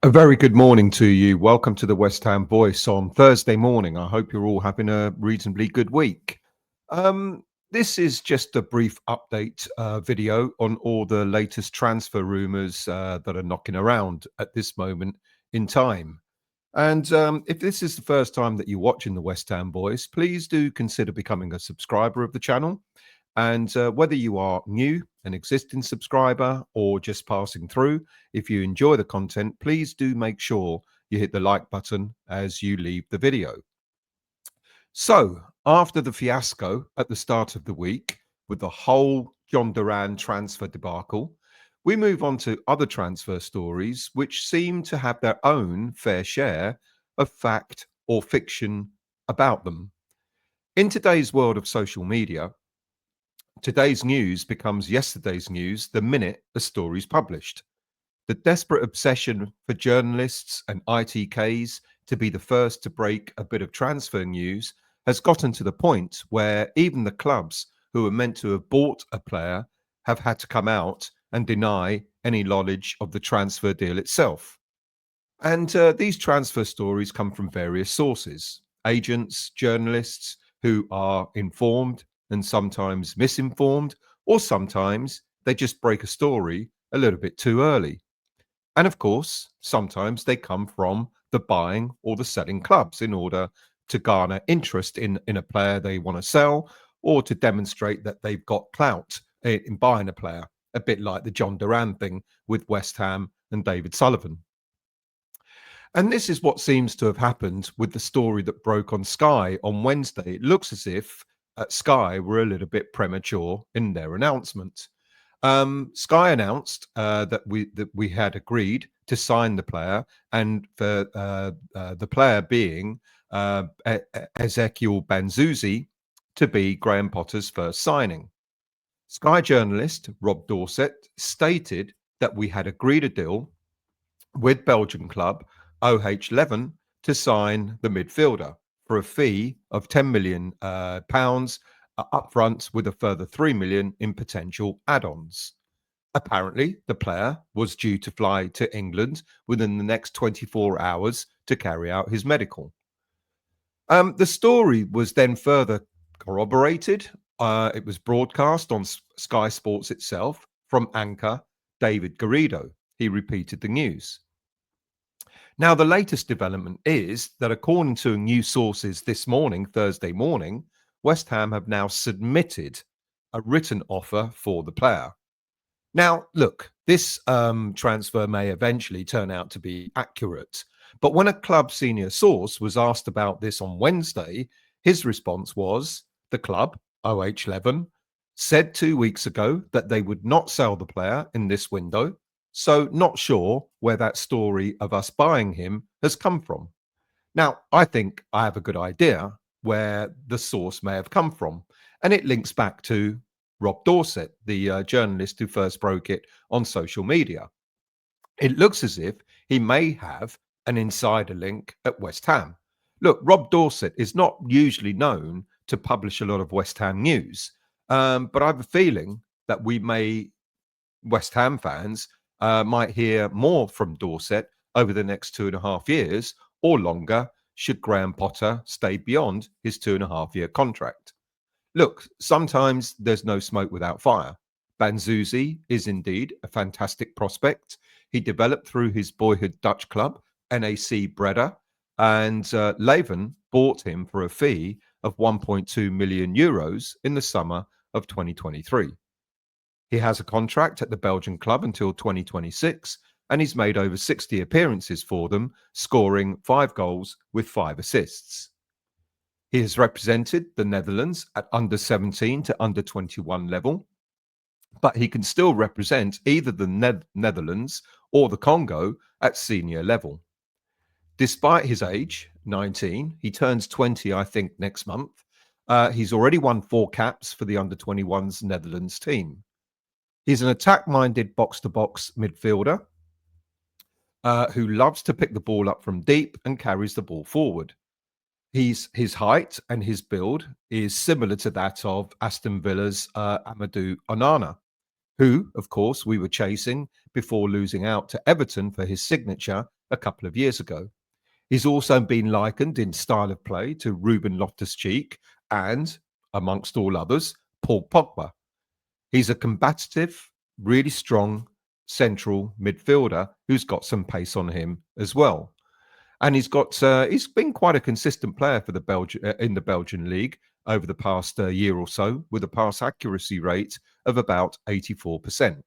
A very good morning to you. Welcome to the West Ham Voice on Thursday morning. I hope you're all having a reasonably good week. This is just a brief update video on all the latest transfer rumours that are knocking around at this moment in time. And if this is the first time that you're watching the West Ham Voice, please do consider becoming a subscriber of the channel. And whether you are new, an existing subscriber, or just passing through, if you enjoy the content, please do make sure you hit the like button as you leave the video. So, after the fiasco at the start of the week with the whole Jhon Duran transfer debacle, we move on to other transfer stories which seem to have their own fair share of fact or fiction about them. In today's world of social media, today's news becomes yesterday's news the minute a story's published. The desperate obsession for journalists and ITKs to be the first to break a bit of transfer news has gotten to the point where even the clubs who are meant to have bought a player have had to come out and deny any knowledge of the transfer deal itself. And these transfer stories come from various sources: agents, journalists who are informed and sometimes misinformed, or sometimes they just break a story a little bit too early. And of course, sometimes they come from the buying or the selling clubs in order to garner interest in a player they want to sell, or to demonstrate that they've got clout in buying a player, a bit like the Jhon Duran thing with West Ham and David Sullivan. And this is what seems to have happened with the story that broke on Sky on Wednesday. It looks as if Sky were a little bit premature in their announcement. Sky announced that we had agreed to sign the player, and for the player being Ezeciel Banzuzi to be Graham Potter's first signing. Sky journalist Rob Dorset stated that we had agreed a deal with Belgian club OH Leuven to sign the midfielder for a fee of £10 million upfront, with a further £3 million in potential add-ons. Apparently, the player was due to fly to England within the next 24 hours to carry out his medical. The story was then further corroborated. It was broadcast on Sky Sports itself from anchor David Garrido. He repeated the news. Now, the latest development is that, according to new sources this morning, Thursday morning, West Ham have now submitted a written offer for the player. Now, look, this transfer may eventually turn out to be accurate, but when a club senior source was asked about this on Wednesday, his response was the club, OH Leuven, said 2 weeks ago that they would not sell the player in this window. So not sure where that story of us buying him has come from. Now, I think I have a good idea where the source may have come from, and it links back to Rob Dorset, the journalist who first broke it on social media. It looks as if he may have an insider link at West Ham. Look, Rob Dorset is not usually known to publish a lot of West Ham news, but I have a feeling that West Ham fans, might hear more from Dorset over the next 2.5 years or longer, should Graham Potter stay beyond his 2.5-year contract. Look, sometimes there's no smoke without fire. Banzuzi is indeed a fantastic prospect. He developed through his boyhood Dutch club, NAC Breda, and Leuven bought him for a fee of €1.2 million in the summer of 2023. He has a contract at the Belgian club until 2026, and he's made over 60 appearances for them, scoring 5 goals with 5 assists. He has represented the Netherlands at under 17 to under 21 level, but he can still represent either the Netherlands or the Congo at senior level. Despite his age, 19, he turns 20, I think, next month. He's already won 4 caps for the under 21s Netherlands team. He's an attack-minded box-to-box midfielder who loves to pick the ball up from deep and carries the ball forward. His height and his build is similar to that of Aston Villa's Amadou Onana, who, of course, we were chasing before losing out to Everton for his signature a couple of years ago. He's also been likened in style of play to Ruben Loftus-Cheek and, amongst all others, Paul Pogba. He's a combative, really strong central midfielder who's got some pace on him as well. And he's been quite a consistent player for the in the Belgian league over the past year or so, with a pass accuracy rate of about 84%.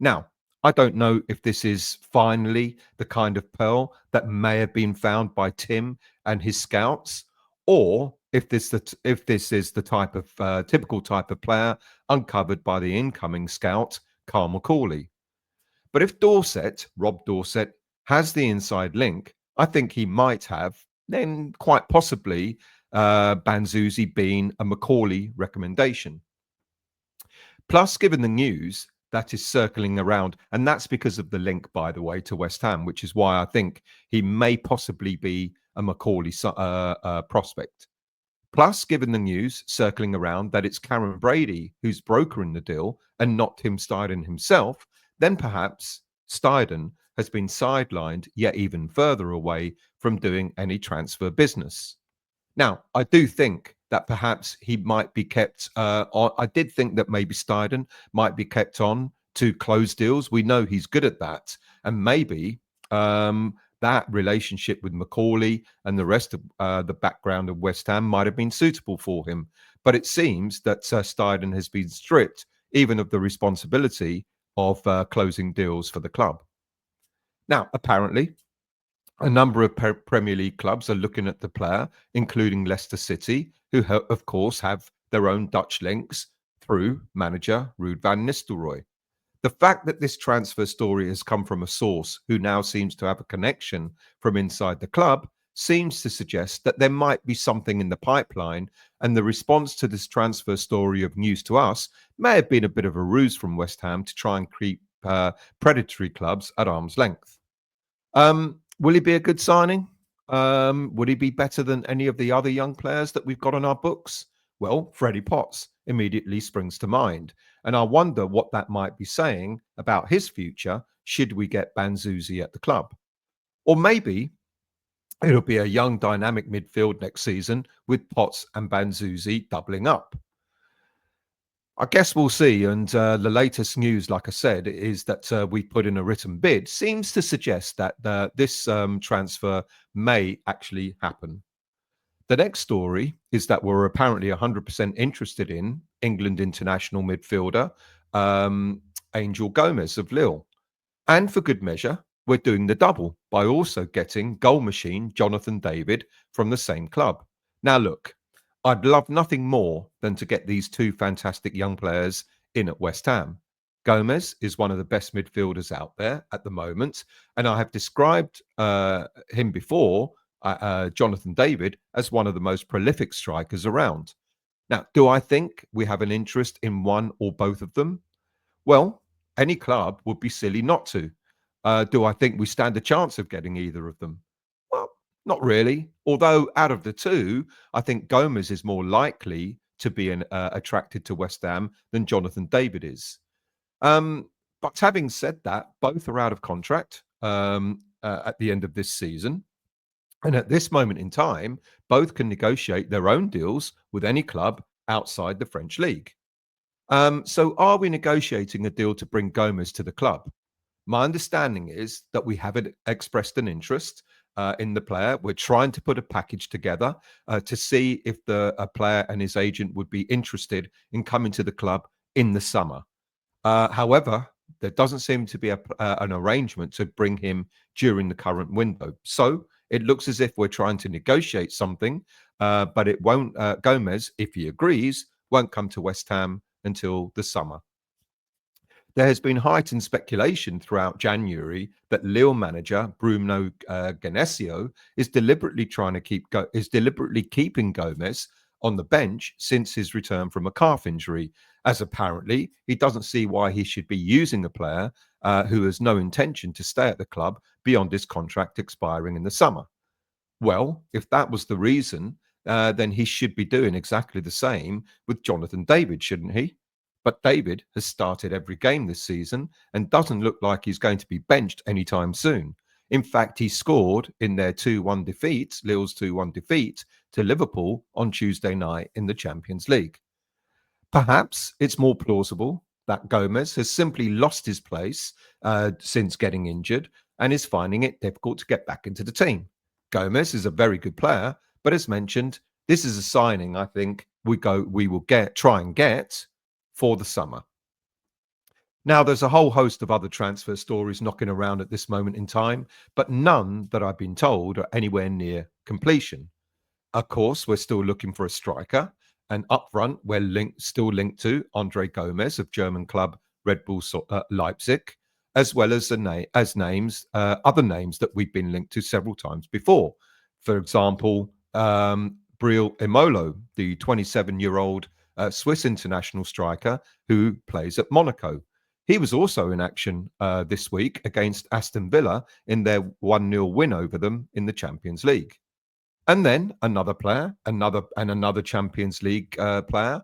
Now, I don't know if this is finally the kind of pearl that may have been found by Tim and his scouts, or if this is the type of typical type of player uncovered by the incoming scout, Carl McCauley. But if Rob Dorset, has the inside link, I think he might have, then quite possibly Banzuzi being a Macaulay recommendation. Plus, given the news that is circling around, and that's because of the link, by the way, to West Ham, which is why I think he may possibly be a Macaulay prospect. Plus, given the news circling around that it's Karen Brady who's brokering the deal and not Tim Steiden himself, then perhaps Steiden has been sidelined yet even further away from doing any transfer business. Now, I do think that perhaps he might be kept on. I did think that maybe Steiden might be kept on to close deals. We know he's good at that. And maybe that relationship with Macaulay and the rest of the background of West Ham might have been suitable for him. But it seems that Steiden has been stripped even of the responsibility of closing deals for the club. Now, apparently, a number of Premier League clubs are looking at the player, including Leicester City, who, of course, have their own Dutch links through manager Ruud van Nistelrooy. The fact that this transfer story has come from a source who now seems to have a connection from inside the club seems to suggest that there might be something in the pipeline, and the response to this transfer story of news to us may have been a bit of a ruse from West Ham to try and keep predatory clubs at arm's length. Will he be a good signing? Would he be better than any of the other young players that we've got on our books? Well, Freddie Potts immediately springs to mind. And I wonder what that might be saying about his future should we get Banzuzi at the club. Or maybe it'll be a young dynamic midfield next season with Potts and Banzuzi doubling up. I guess we'll see. And the latest news, like I said, is that we put in a written bid, seems to suggest that this transfer may actually happen. The next story is that we're apparently 100% interested in England international midfielder Angel Gomes of Lille. And for good measure, we're doing the double by also getting goal machine Jonathan David from the same club. Now, look, I'd love nothing more than to get these two fantastic young players in at West Ham. Gomes is one of the best midfielders out there at the moment, and I have described him before, Jonathan David, as one of the most prolific strikers around. Now, do I think we have an interest in one or both of them? Well, any club would be silly not to. Do I think we stand a chance of getting either of them? Well, not really. Although out of the two, I think Gomes is more likely to be attracted to West Ham than Jonathan David is. But having said that, both are out of contract at the end of this season. And at this moment in time, both can negotiate their own deals with any club outside the French league. So are we negotiating a deal to bring Gomes to the club? My understanding is that we haven't expressed an interest in the player. We're trying to put a package together to see if the player and his agent would be interested in coming to the club in the summer. However, there doesn't seem to be an arrangement to bring him during the current window. So it looks as if we're trying to negotiate something, but it won't. Gomes, if he agrees, won't come to West Ham until the summer. There has been heightened speculation throughout January that Lille manager Bruno Genesio is deliberately keeping Gomes on the bench since his return from a calf injury, as apparently he doesn't see why he should be using a player who has no intention to stay at the club beyond his contract expiring in the summer. Well, if that was the reason, then he should be doing exactly the same with Jonathan David, shouldn't he? But David has started every game this season and doesn't look like he's going to be benched anytime soon. In fact, he scored in their 2-1 defeat, Lille's 2-1 defeat to Liverpool on Tuesday night in the Champions League. Perhaps it's more plausible that Gomes has simply lost his place since getting injured and is finding it difficult to get back into the team. Gomes is a very good player, but as mentioned, this is a signing I think we will try and get for the summer. Now, there's a whole host of other transfer stories knocking around at this moment in time, but none that I've been told are anywhere near completion. Of course, we're still looking for a striker, and up front, we're still linked to Andre Gomes of German club Red Bull Leipzig, as well as other names that we've been linked to several times before. For example, Breel Emolo, the 27-year-old Swiss international striker who plays at Monaco. He was also in action this week against Aston Villa in their 1-0 win over them in the Champions League. And then another player, another Champions League player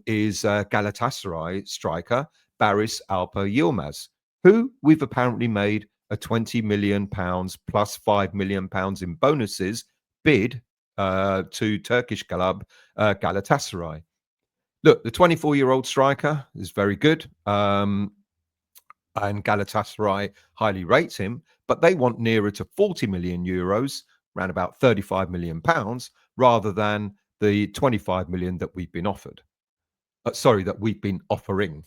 is Galatasaray striker Barış Alper Yilmaz, who we've apparently made a £20 million plus £5 million in bonuses bid to Turkish club Galatasaray. Look, the 24-year-old striker is very good. And Galatasaray highly rates him, but they want nearer to 40 million euros, around about 35 million pounds, rather than the 25 million that we've been offered. That we've been offering.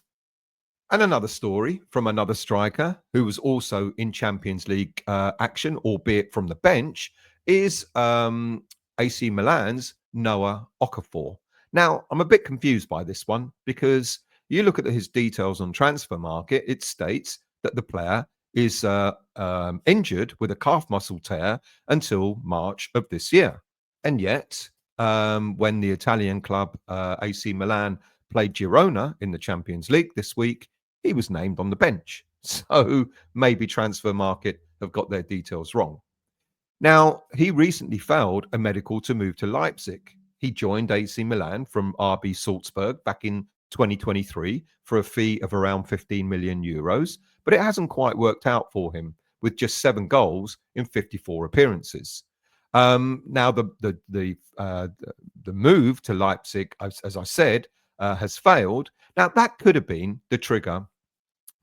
And another story from another striker who was also in Champions League action, albeit from the bench, is AC Milan's Noah Okafor. Now, I'm a bit confused by this one because you look at his details on Transfer Market, it states that the player is injured with a calf muscle tear until March of this year. And yet, when the Italian club AC Milan played Girona in the Champions League this week, he was named on the bench. So maybe Transfer Market have got their details wrong. Now, he recently failed a medical to move to Leipzig. He joined AC Milan from RB Salzburg back in 2023 for a fee of around 15 million euros, but it hasn't quite worked out for him with just 7 goals in 54 appearances. Now, the move to Leipzig, as I said, has failed. Now, that could have been the trigger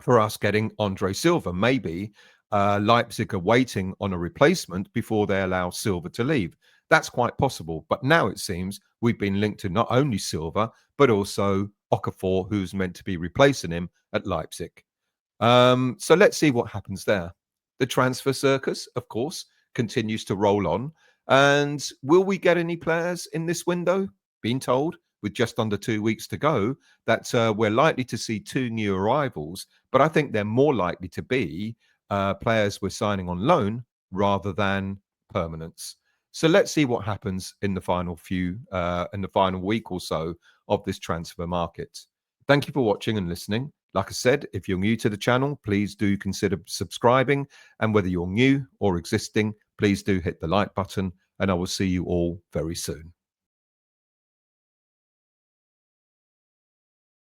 for us getting Andre Silva. Maybe Leipzig are waiting on a replacement before they allow Silva to leave. That's quite possible. But now it seems we've been linked to not only Silva, but also Okafor, who's meant to be replacing him at Leipzig. So let's see what happens there. The transfer circus, of course, continues to roll on. And will we get any players in this window? Being told, with just under 2 weeks to go, that we're likely to see 2 new arrivals. But I think they're more likely to be players we're signing on loan rather than permanents. So let's see what happens in the final week or so of this transfer market. Thank you for watching and listening. Like I said, if you're new to the channel, please do consider subscribing. And whether you're new or existing, please do hit the like button. And I will see you all very soon.